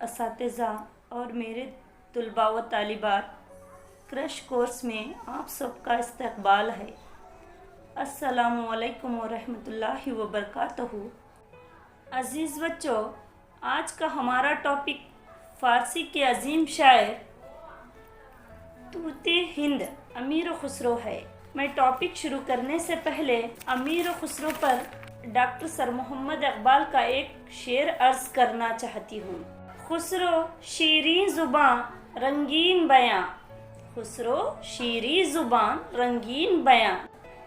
اساتذہ اور میرے طلباء و طالبات، کرش کورس میں آپ سب کا استقبال ہے۔ السلام علیکم ورحمۃ اللہ وبرکاتہ۔ عزیز بچوں، آج کا ہمارا ٹاپک فارسی کے عظیم شاعر طوط ہند امیر خسرو ہے۔ میں ٹاپک شروع کرنے سے پہلے امیر خسرو پر ڈاکٹر سر محمد اقبال کا ایک شعر عرض کرنا چاہتی ہوں۔ خسرو شیریں زباں رنگین بیاں، خسرو شیریں زباں رنگین بیاں،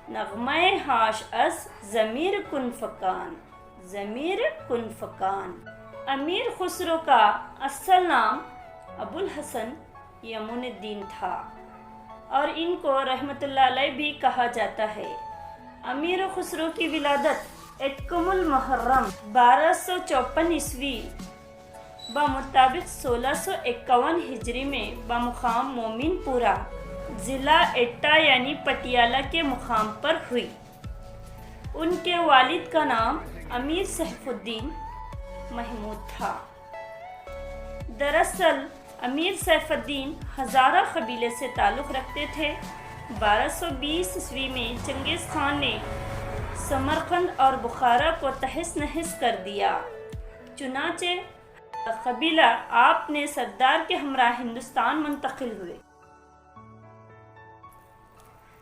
نغمہ ہاش از ضمیر کن فکان، ضمیر کن فکان۔ امیر خسرو کا اصل نام ابوالحسن یمن الدین تھا اور ان کو رحمۃ اللہ علیہ بھی کہا جاتا ہے۔ امیر خسرو کی ولادت اتکم المحرم 1254 عیسوی بمطابق 1651 ہجری میں بمقام مومن پورہ ضلع ایٹا یعنی پٹیالہ کے مقام پر ہوئی۔ ان کے والد کا نام امیر سیف الدین محمود تھا۔ دراصل امیر سیف الدین ہزارہ قبیلے سے تعلق رکھتے تھے۔ 1220 عیسوی میں چنگیز خان نے سمرقند اور بخارا کو تہس نہس کر دیا، چنانچہ قبیلہ آپ نے سردار کے ہمراہ ہندوستان منتقل ہوئے۔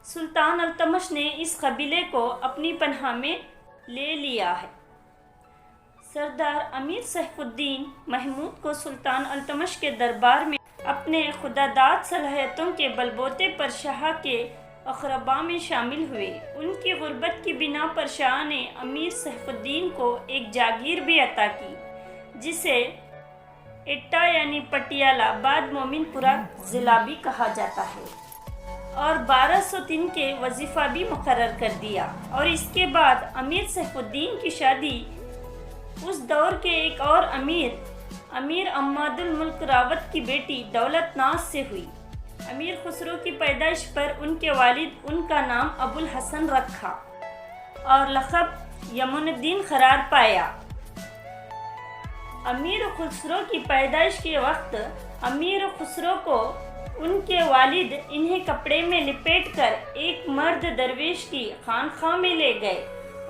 سلطان التمش نے اس قبیلے کو اپنی پناہ میں لے لیا ہے۔ سردار امیر سیف الدین محمود کو سلطان التمش کے دربار میں اپنے خداداد صلاحیتوں کے بلبوتے پر شاہ کے اقرباء میں شامل ہوئے۔ ان کی غربت کی بنا پر شاہ نے امیر سیف الدین کو ایک جاگیر بھی عطا کی، جسے ایٹا یعنی پٹیالہ بعد مومن پورہ ضلع بھی کہا جاتا ہے، اور 1203 کے وظیفہ بھی مقرر کر دیا۔ اور اس کے بعد امیر سیف الدین کی شادی اس دور کے ایک اور امیر عماد الملک راوت کی بیٹی دولت ناز سے ہوئی۔ امیر خسرو کی پیدائش پر ان کے والد ان کا نام ابوالحسن رکھا اور لقب یمن الدین قرار پایا۔ امیر خسرو کی پیدائش کے وقت امیر خسرو کو ان کے والد انہیں کپڑے میں لپیٹ کر ایک مرد درویش کی خانقاہ میں لے گئے۔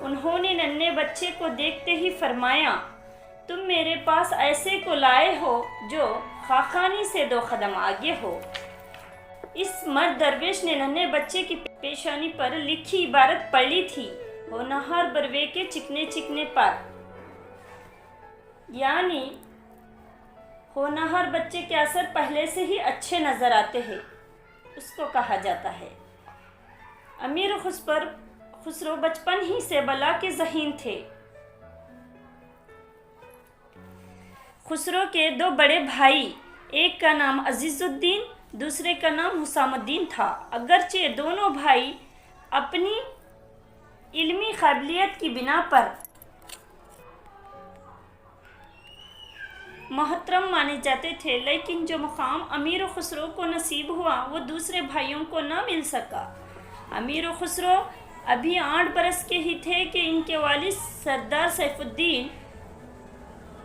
انہوں نے ننھے بچے کو دیکھتے ہی فرمایا، تم میرے پاس ایسے کو لائے ہو جو خاقانی سے 2 قدم آگے ہو۔ اس مرد درویش نے ننھے بچے کی پیشانی پر لکھی عبارت پڑھ لی تھی، ہونہار بروے کے چکنے چکنے پر، یعنی ہونہار بچے کے اثر پہلے سے ہی اچھے نظر آتے ہیں، اس کو کہا جاتا ہے۔ امیر خسرو بچپن ہی سے بلا کے ذہین تھے۔ خسرو کے 2 بڑے بھائی، ایک کا نام عزیز الدین، دوسرے کا نام حسام الدین تھا۔ اگرچہ دونوں بھائی اپنی علمی قابلیت کی بنا پر محترم مانے جاتے تھے، لیکن جو مقام امیر خسرو کو نصیب ہوا وہ دوسرے بھائیوں کو نہ مل سکا۔ امیر خسرو ابھی 8 برس کے ہی تھے کہ ان کے والد سردار سیف الدین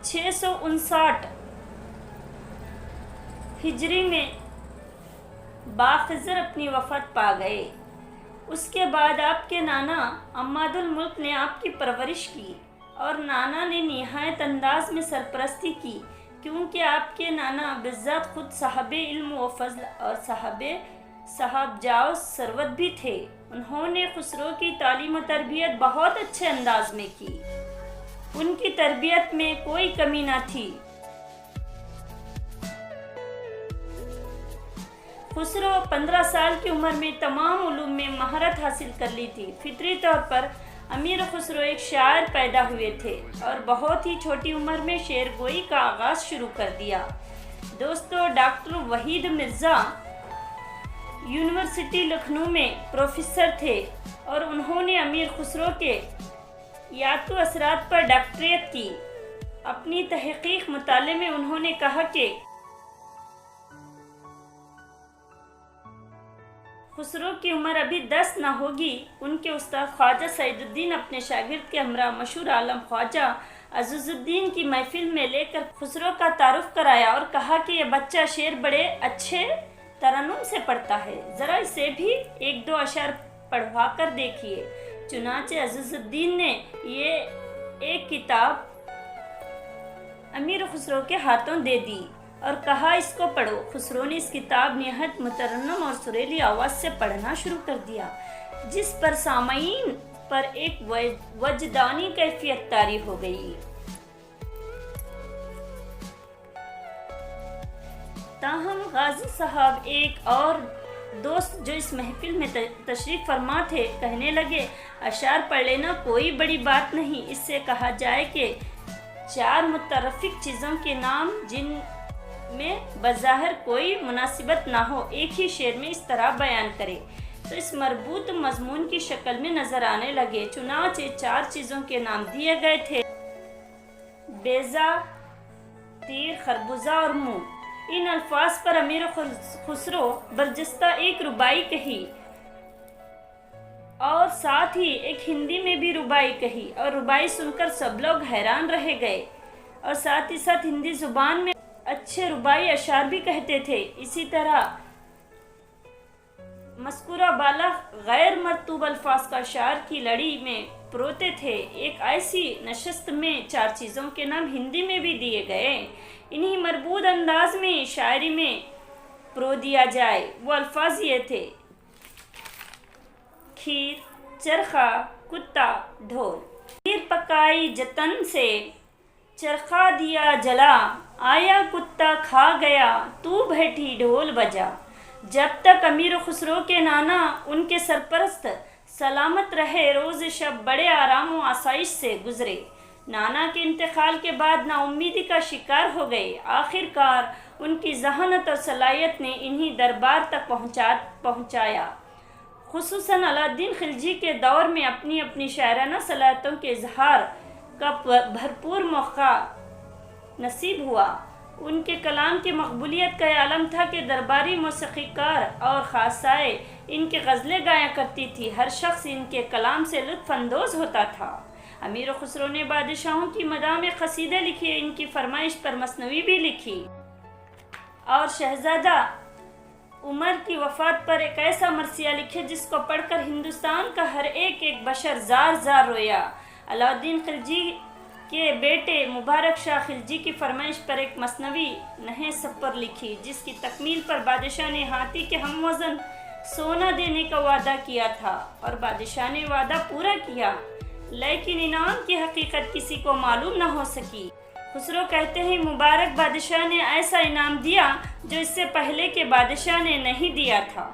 659 ہجری میں باخضر اپنی وفات پا گئے۔ اس کے بعد آپ کے نانا عماد الملک نے آپ کی پرورش کی اور نانا نے نہایت انداز میں سرپرستی کی، کیونکہ آپ کے نانا بذات خود صاحب علم و فضل اور صاحب جاہ و ثروت بھی تھے۔ انہوں نے خسرو کی تعلیم و تربیت بہت اچھے انداز میں کی۔ ان کی تربیت میں کوئی کمی نہ تھی۔ خسرو 15 سال کی عمر میں تمام علوم میں مہارت حاصل کر لی تھی۔ فطری طور پر امیر خسرو ایک شاعر پیدا ہوئے تھے اور بہت ہی چھوٹی عمر میں شعر گوئی کا آغاز شروع کر دیا۔ دوستو، ڈاکٹر وحید مرزا یونیورسٹی لکھنؤ میں پروفیسر تھے اور انہوں نے امیر خسرو کے یاتو اثرات پر ڈاکٹریٹ کی۔ اپنی تحقیق مطالعے میں انہوں نے کہا کہ خسرو کی عمر ابھی 10 نہ ہوگی۔ ان کے استاد خواجہ سعید الدین اپنے شاگرد کے ہمراہ مشہور عالم خواجہ عزیز الدین کی محفل میں لے کر خسرو کا تعارف کرایا اور کہا کہ یہ بچہ شعر بڑے اچھے ترنم سے پڑھتا ہے، ذرا اسے بھی ایک دو اشعار پڑھوا کر دیکھیے۔ چنانچہ عزیز الدین نے یہ ایک کتاب امیر خسرو کے ہاتھوں دے دی اور کہا اس کو پڑھو۔ خسرو نے اس کتاب نہایت مترنم اور سریلی آواز سے پڑھنا شروع کر دیا، جس پر سامعین پر ایک وجدانی کیفیت طاری ہو گئی۔ تاہم غازی صاحب ایک اور دوست جو اس محفل میں تشریف فرما تھے کہنے لگے، اشعار پڑھ لینا کوئی بڑی بات نہیں، اس سے کہا جائے کہ چار متفرق چیزوں کے نام جن میں بظاہر کوئی مناسبت نہ ہو ایک ہی شعر میں اس طرح بیان کرے تو اس مربوط مضمون کی شکل میں نظر آنے لگے۔ چنانچہ چار چیزوں کے نام دیے گئے تھے: بیضہ، تیر، خربوزہ اور منہ۔ ان الفاظ پر امیر خسرو برجستہ ایک ربائی کہی اور ساتھ ہی ایک ہندی میں بھی ربائی کہی، اور ربائی سن کر سب لوگ حیران رہ گئے، اور ساتھ ہی ساتھ ہندی زبان میں اچھے ربائی اشعار بھی کہتے تھے۔ اسی طرح مذکورہ بالا غیر مرتوب الفاظ کا اشعار کی لڑی میں پروتے تھے۔ ایک ایسی نشست میں چار چیزوں کے نام ہندی میں بھی دیے گئے، انہی مربوط انداز میں شاعری میں پرو دیا جائے۔ وہ الفاظ یہ تھے: کھیر، چرخا، کتا، ڈھول۔ کھیر پکائی جتن سے، چرخا دیا جلا، آیا کتا کھا گیا، تو بیٹھی ڈھول بجا۔ جب تک امیر خسرو کے نانا ان کے سرپرست سلامت رہے، روز شب بڑے آرام و آسائش سے گزرے۔ نانا کے انتقال کے بعد نا امیدی کا شکار ہو گئے۔ آخر کار ان کی ذہانت اور صلاحیت نے انہیں دربار تک پہنچایا۔ خصوصاً علاءالدین خلجی کے دور میں اپنی شاعرانہ صلاحیتوں کے اظہار کا بھرپور موقع نصیب ہوا۔ ان کے کلام کی مقبولیت کا یہ عالم تھا کہ درباری موسیقی کار اور خاصائے ان کی غزلیں گایا کرتی تھی۔ ہر شخص ان کے کلام سے لطف اندوز ہوتا تھا۔ امیر خسرو نے بادشاہوں کی مداح میں قصیدے لکھے، ان کی فرمائش پر مثنوی بھی لکھی، اور شہزادہ عمر کی وفات پر ایک ایسا مرثیہ لکھے جس کو پڑھ کر ہندوستان کا ہر ایک بشر زار زار رویا۔ علاءالدین خلجی کے بیٹے مبارک شاہ خلجی کی فرمائش پر ایک مثنوی نہے سپر لکھی، جس کی تکمیل پر بادشاہ نے ہاتھی کے ہم وزن سونا دینے کا وعدہ کیا تھا، اور بادشاہ نے وعدہ پورا کیا، لیکن انعام کی حقیقت کسی کو معلوم نہ ہو سکی۔ خسرو کہتے ہیں، مبارک بادشاہ نے ایسا انعام دیا جو اس سے پہلے کے بادشاہ نے نہیں دیا تھا۔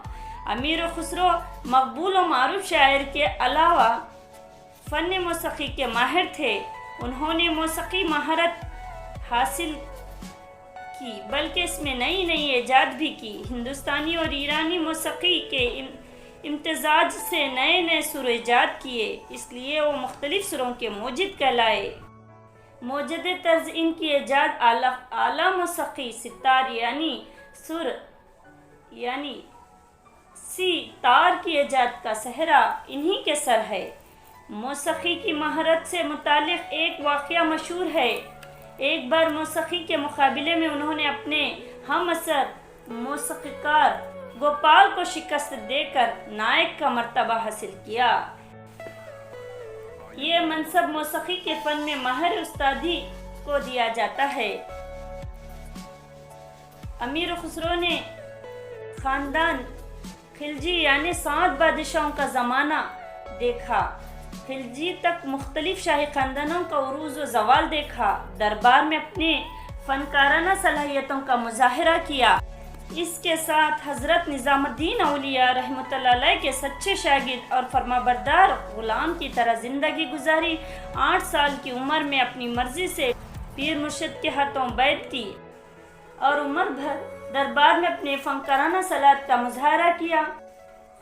امیر خسرو مقبول و معروف شاعر کے علاوہ فن موسیقی کے ماہر تھے۔ انہوں نے موسیقی مہارت حاصل کی، بلکہ اس میں نئی نئی ایجاد بھی کی۔ ہندوستانی اور ایرانی موسیقی کے امتزاج سے نئے نئے سر ایجاد کیے، اس لیے وہ مختلف سروں کے موجد کہلائے۔ موجد طرز ان کی ایجاد اعلیٰ موسیقی ستار یعنی سر یعنی سی تار کی ایجاد کا سہرا انہی کے سر ہے۔ موسیقی کی مہارت سے متعلق ایک واقعہ مشہور ہے۔ ایک بار موسیقی کے مقابلے میں انہوں نے اپنے ہم عصر موسیقار گوپال کو شکست دے کر نائک کا مرتبہ حاصل کیا۔ یہ منصب موسیقی کے فن میں ماہر استادی کو دیا جاتا ہے۔ امیر خسرو نے خاندان خلجی یعنی 7 بادشاہوں کا زمانہ دیکھا۔ خلجی تک مختلف شاہی خاندانوں کا عروج و زوال دیکھا، دربار میں اپنے فنکارانہ صلاحیتوں کا مظاہرہ کیا۔ اس کے ساتھ حضرت نظام الدین اولیاء رحمۃ اللہ علیہ کے سچے شاگرد اور فرمانبردار غلام کی طرح زندگی گزاری۔ 8 سال کی عمر میں اپنی مرضی سے پیر مرشد کے ہاتھوں بیعت کی اور عمر بھر دربار میں اپنے فنکارانہ صلاحیت کا مظاہرہ کیا۔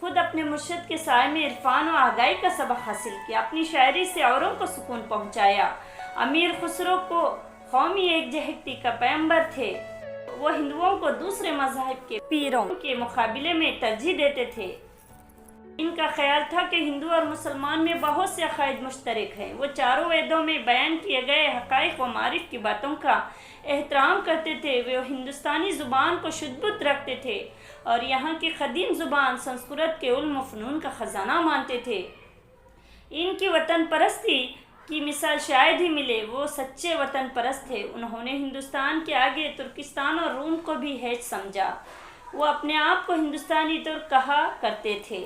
خود اپنے مرشد کے سائے میں عرفان و آگاہی کا سبق حاصل کیا، اپنی شاعری سے اوروں کو سکون پہنچایا۔ امیر خسرو کو قومی یکجہتی کا پیغمبر تھے۔ وہ ہندوؤں کو دوسرے مذاہب کے پیروں کے مقابلے میں ترجیح دیتے تھے۔ ان کا خیال تھا کہ ہندو اور مسلمان میں بہت سے عقائد مشترک ہیں۔ وہ چاروں ویدوں میں بیان کیے گئے حقائق و معارف کی باتوں کا احترام کرتے تھے۔ وہ ہندوستانی زبان کو شدھ بت رکھتے تھے اور یہاں کی قدیم زبان سنسکرت کے علم و فنون کا خزانہ مانتے تھے۔ ان کی وطن پرستی کی مثال شاید ہی ملے۔ وہ سچے وطن پرست تھے۔ انہوں نے ہندوستان کے آگے ترکستان اور روم کو بھی ہیچ سمجھا۔ وہ اپنے آپ کو ہندوستانی ترک کہا کرتے تھے۔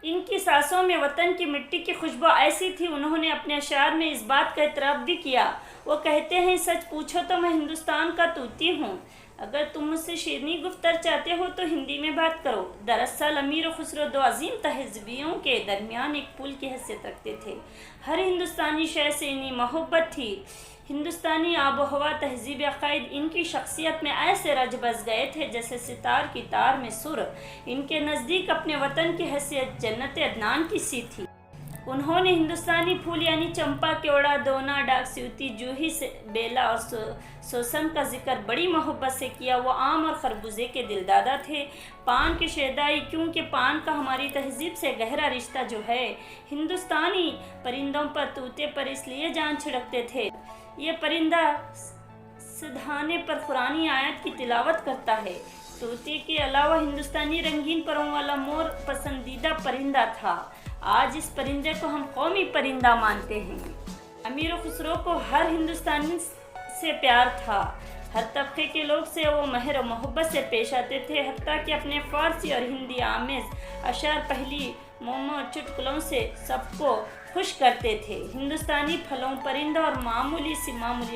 ان کی سانسوں میں وطن کی مٹی کی خوشبو ایسی تھی۔ انہوں نے اپنے اشعار میں اس بات کا اعتراف بھی کیا۔ وہ کہتے ہیں، سچ پوچھو تو میں ہندوستان کا طوطی ہوں۔ اگر تم مجھ سے شیرنی گفتر چاہتے ہو تو ہندی میں بات کرو۔ دراصل امیر خسرو دو عظیم تہذیبوں کے درمیان ایک پل کی حیثیت رکھتے تھے۔ ہر ہندوستانی شے سے انہیں محبت تھی۔ ہندوستانی آب و ہوا، تہذیب، عقائد ان کی شخصیت میں ایسے رچ بس گئے تھے جیسے ستار کی تار میں سر۔ ان کے نزدیک اپنے وطن کی حیثیت جنت عدنان کی سی تھی۔ انہوں نے ہندوستانی پھول یعنی چمپا، کیوڑا، دونا، ڈاک سیوتی، جوہی، بیلا اور سوسن کا ذکر بڑی محبت سے کیا۔ وہ آم اور خربوزے کے دلدادہ تھے۔ پان کے شیدائی، کیونکہ پان کا ہماری تہذیب سے گہرا رشتہ جو ہے۔ ہندوستانی پرندوں پر، طوطے پر اس لیے جان چھڑکتے تھے۔ یہ پرندہ سدھانے پر قرآنی آیت کی تلاوت کرتا ہے۔ طوطے کے علاوہ ہندوستانی رنگین پروں والا مور پسندیدہ پرندہ تھا۔ آج اس پرندے کو ہم قومی پرندہ مانتے ہیں۔ امیر خسرو کو ہر ہندوستانی سے پیار تھا۔ ہر طبقے کے لوگ سے وہ مہر و محبت سے پیش آتے تھے، حتیٰ کہ اپنے فارسی اور ہندی آمیز اشعار، پہلی مومو چٹکلوں سے سب کو خوش کرتے تھے۔ ہندوستانی پھلوں، پرندوں اور معمولی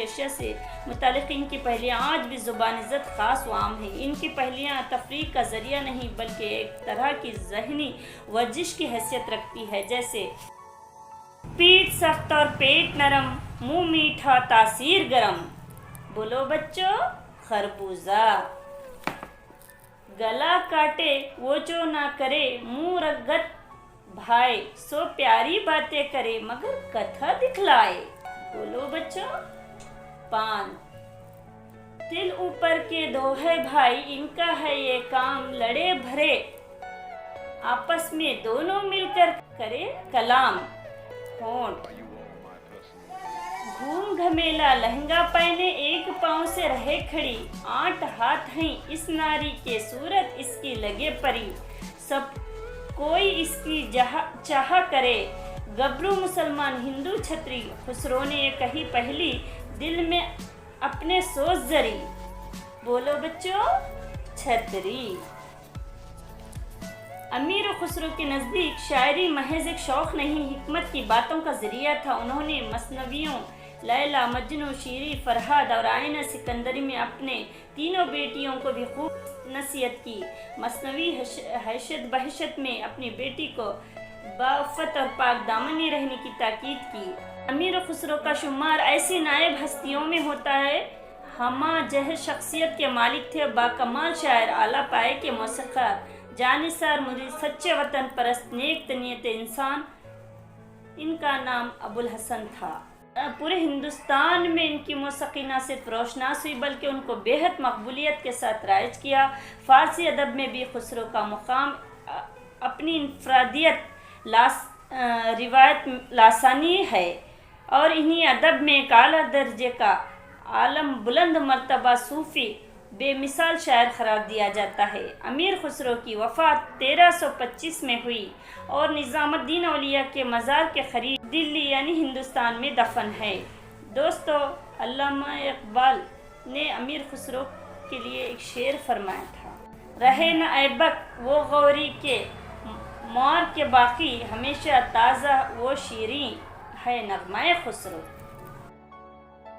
اشیاء سے متعلق ان کی پہلیاں آج بھی زبان زد خاص و عام ہیں۔ ان کی پہلیاں تفریح کا ذریعہ نہیں بلکہ ایک طرح کی ذہنی ورزش کی حیثیت رکھتی ہے، جیسے پیٹھ سخت اور پیٹ نرم، منہ میٹھا تاثیر گرم۔ بولو بچوں، خربوزہ۔ گلا کاٹے وہ جو نہ کرے، منہ رگت بھائے، سو پیاری باتیں کرے مگر کتھا دکھلائے۔ بولو بچوں، پان۔ دل اوپر کے دو ہے بھائی، ان کا ہے یہ کام، لڑے بھرے آپس میں دونوں مل کر کرے کلام۔ ہونٹ۔ گھوم گھمیلا لہنگا پہنے، ایک پاؤں سے رہے کھڑی، 8 ہاتھ ہیں اس ناری کے، صورت اس کی لگے پری، سب کوئی اس کی چاہا کرے، گبرو مسلمان ہندو چھتری۔ خسرو نے یہ کہی پہلی، دل میں اپنے سوچ زری۔ بولو بچوں، چھتری۔ امیر خسرو کے نزدیک شاعری محض ایک شوق نہیں، حکمت کی باتوں کا ذریعہ تھا۔ انہوں نے مثنویوں لیلا، مجنوں، شیری، فرہاد اور آئینہ سکندری میں اپنے تینوں بیٹیوں کو بھی خوب نصیحت کی۔ مثنوی حیشت بحشت میں اپنی بیٹی کو بعفت اور پاک دامنی رہنے کی تاکید کی۔ امیر خسرو کا شمار ایسی نائب ہستیوں میں ہوتا ہے۔ ہمہ جہت شخصیت کے مالک تھے، باکمال شاعر، اعلیٰ پائے کے موسیقار، جانثار مرید، سچے وطن پرست، نیک نیت انسان۔ ان کا نام ابوالحسن تھا۔ پورے ہندوستان میں ان کی موسیقی نہ صرف روشناس ہوئی بلکہ ان کو بےحد مقبولیت کے ساتھ رائج کیا۔ فارسی ادب میں بھی خسرو کا مقام اپنی انفرادیت، روایت، لاسانی ہے اور انہی ادب میں ایک اعلیٰ درجے کا عالم بلند مرتبہ صوفی بے مثال شاعر قرار دیا جاتا ہے۔ امیر خسرو کی وفات 1325 میں ہوئی اور نظام الدین اولیاء کے مزار کے قریب دلی یعنی ہندوستان میں دفن ہے۔ دوستو، علامہ اقبال نے امیر خسرو کے لیے ایک شعر فرمایا تھا، رہے نہ ایبک وہ غوری کے مار کے باقی، ہمیشہ تازہ وہ شیریں ہے نغمہ خسرو۔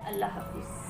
اللہ حافظ۔